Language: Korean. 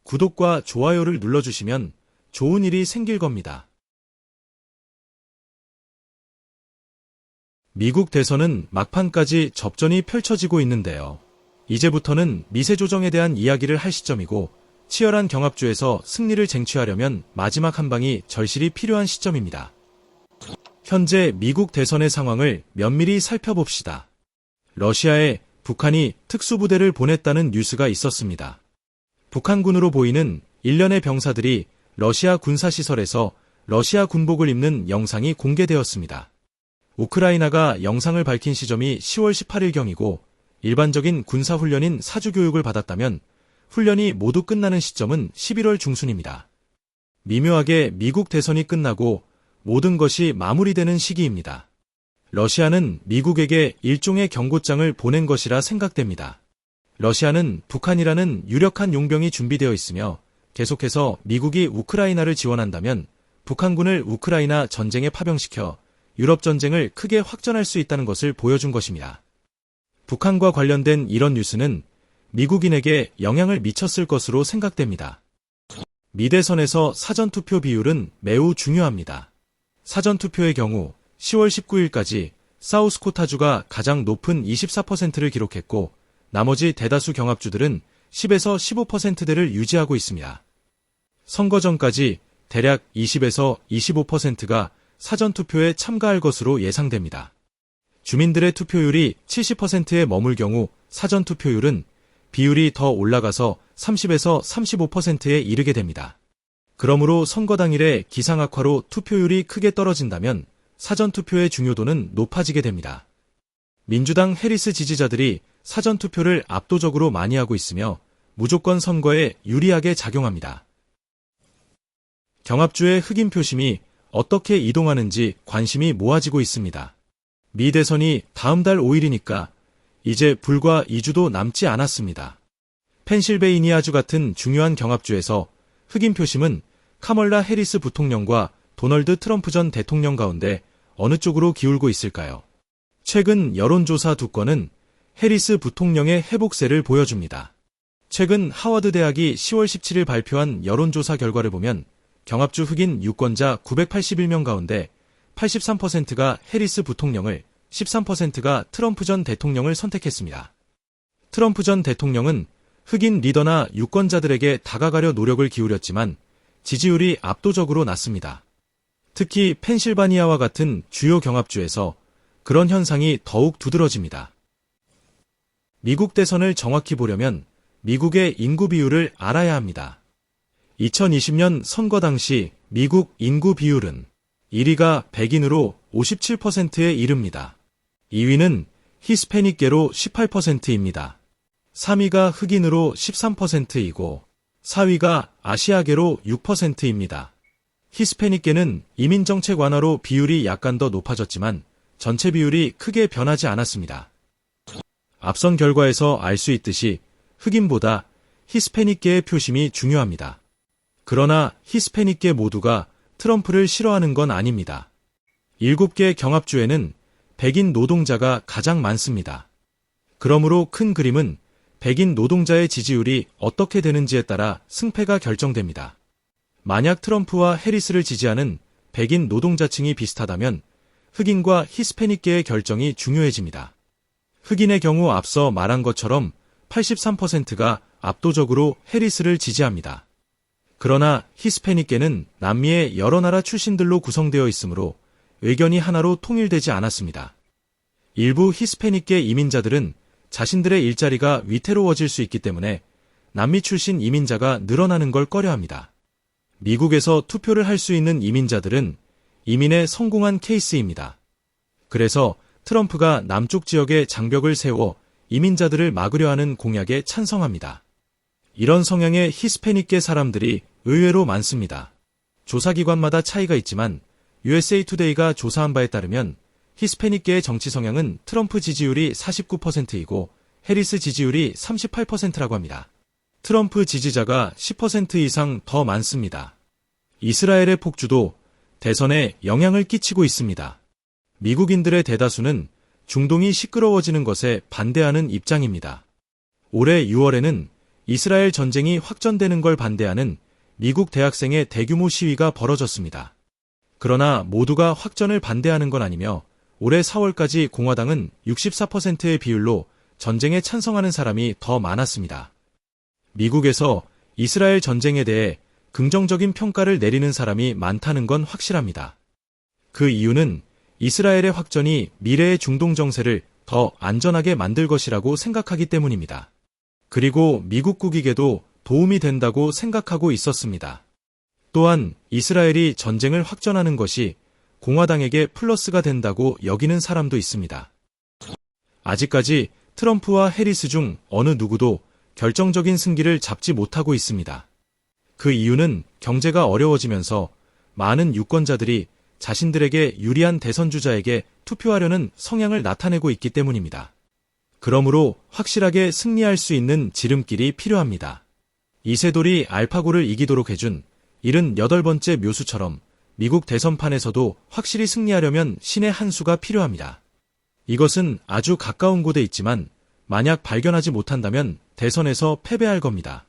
구독과 좋아요를 눌러주시면 좋은 일이 생길 겁니다. 미국 대선은 막판까지 접전이 펼쳐지고 있는데요. 이제부터는 미세 조정에 대한 이야기를 할 시점이고 치열한 경합주에서 승리를 쟁취하려면 마지막 한 방이 절실히 필요한 시점입니다. 현재 미국 대선의 상황을 면밀히 살펴봅시다. 러시아에 북한이 특수부대를 보냈다는 뉴스가 있었습니다. 북한군으로 보이는 일련의 병사들이 러시아 군사시설에서 러시아 군복을 입는 영상이 공개되었습니다. 우크라이나가 영상을 밝힌 시점이 10월 18일경이고 일반적인 군사훈련인 사주교육을 받았다면 훈련이 모두 끝나는 시점은 11월 중순입니다. 미묘하게 미국 대선이 끝나고 모든 것이 마무리되는 시기입니다. 러시아는 미국에게 일종의 경고장을 보낸 것이라 생각됩니다. 러시아는 북한이라는 유력한 용병이 준비되어 있으며 계속해서 미국이 우크라이나를 지원한다면 북한군을 우크라이나 전쟁에 파병시켜 유럽 전쟁을 크게 확전할 수 있다는 것을 보여준 것입니다. 북한과 관련된 이런 뉴스는 미국인에게 영향을 미쳤을 것으로 생각됩니다. 미대선에서 사전투표 비율은 매우 중요합니다. 사전투표의 경우 10월 19일까지 사우스코타주가 가장 높은 24%를 기록했고 나머지 대다수 경합주들은 10에서 15%대를 유지하고 있습니다. 선거 전까지 대략 20에서 25%가 사전투표에 참가할 것으로 예상됩니다. 주민들의 투표율이 70%에 머물 경우 사전투표율은 비율이 더 올라가서 30에서 35%에 이르게 됩니다. 그러므로 선거 당일에 기상악화로 투표율이 크게 떨어진다면 사전투표의 중요도는 높아지게 됩니다. 민주당 해리스 지지자들이 사전투표를 압도적으로 많이 하고 있으며 무조건 선거에 유리하게 작용합니다. 경합주의 흑인 표심이 어떻게 이동하는지 관심이 모아지고 있습니다. 미 대선이 다음 달 5일이니까 이제 불과 2주도 남지 않았습니다. 펜실베이니아주 같은 중요한 경합주에서 흑인 표심은 카멀라 해리스 부통령과 도널드 트럼프 전 대통령 가운데 어느 쪽으로 기울고 있을까요? 최근 여론조사 두 건은 해리스 부통령의 회복세를 보여줍니다. 최근 하워드 대학이 10월 17일 발표한 여론조사 결과를 보면 경합주 흑인 유권자 981명 가운데 83%가 해리스 부통령을, 13%가 트럼프 전 대통령을 선택했습니다. 트럼프 전 대통령은 흑인 리더나 유권자들에게 다가가려 노력을 기울였지만 지지율이 압도적으로 낮습니다. 특히 펜실바니아와 같은 주요 경합주에서 그런 현상이 더욱 두드러집니다. 미국 대선을 정확히 보려면 미국의 인구 비율을 알아야 합니다. 2020년 선거 당시 미국 인구 비율은 1위가 백인으로 57%에 이릅니다. 2위는 히스패닉계로 18%입니다. 3위가 흑인으로 13%이고 4위가 아시아계로 6%입니다. 히스패닉계는 이민정책 완화로 비율이 약간 더 높아졌지만 전체 비율이 크게 변하지 않았습니다. 앞선 결과에서 알 수 있듯이 흑인보다 히스패닉계의 표심이 중요합니다. 그러나 히스패닉계 모두가 트럼프를 싫어하는 건 아닙니다. 7개 경합주에는 백인 노동자가 가장 많습니다. 그러므로 큰 그림은 백인 노동자의 지지율이 어떻게 되는지에 따라 승패가 결정됩니다. 만약 트럼프와 해리스를 지지하는 백인 노동자층이 비슷하다면 흑인과 히스패닉계의 결정이 중요해집니다. 흑인의 경우 앞서 말한 것처럼 83%가 압도적으로 해리스를 지지합니다. 그러나 히스패닉계는 남미의 여러 나라 출신들로 구성되어 있으므로 의견이 하나로 통일되지 않았습니다. 일부 히스패닉계 이민자들은 자신들의 일자리가 위태로워질 수 있기 때문에 남미 출신 이민자가 늘어나는 걸 꺼려합니다. 미국에서 투표를 할 수 있는 이민자들은 이민에 성공한 케이스입니다. 그래서 트럼프가 남쪽 지역에 장벽을 세워 이민자들을 막으려 하는 공약에 찬성합니다. 이런 성향의 히스패닉계 사람들이 의외로 많습니다. 조사기관마다 차이가 있지만 USA 투데이가 조사한 바에 따르면 히스패닉계의 정치 성향은 트럼프 지지율이 49%이고 해리스 지지율이 38%라고 합니다. 트럼프 지지자가 10% 이상 더 많습니다. 이스라엘의 폭주도 대선에 영향을 끼치고 있습니다. 미국인들의 대다수는 중동이 시끄러워지는 것에 반대하는 입장입니다. 올해 6월에는 이스라엘 전쟁이 확전되는 걸 반대하는 미국 대학생의 대규모 시위가 벌어졌습니다. 그러나 모두가 확전을 반대하는 건 아니며 올해 4월까지 공화당은 64%의 비율로 전쟁에 찬성하는 사람이 더 많았습니다. 미국에서 이스라엘 전쟁에 대해 긍정적인 평가를 내리는 사람이 많다는 건 확실합니다. 그 이유는 이스라엘의 확전이 미래의 중동 정세를 더 안전하게 만들 것이라고 생각하기 때문입니다. 그리고 미국 국익에도 도움이 된다고 생각하고 있었습니다. 또한 이스라엘이 전쟁을 확전하는 것이 공화당에게 플러스가 된다고 여기는 사람도 있습니다. 아직까지 트럼프와 해리스 중 어느 누구도 결정적인 승기를 잡지 못하고 있습니다. 그 이유는 경제가 어려워지면서 많은 유권자들이 자신들에게 유리한 대선 주자에게 투표하려는 성향을 나타내고 있기 때문입니다. 그러므로 확실하게 승리할 수 있는 지름길이 필요합니다. 이세돌이 알파고를 이기도록 해준 78번째 묘수처럼 미국 대선판에서도 확실히 승리하려면 신의 한 수가 필요합니다. 이것은 아주 가까운 곳에 있지만 만약 발견하지 못한다면 대선에서 패배할 겁니다.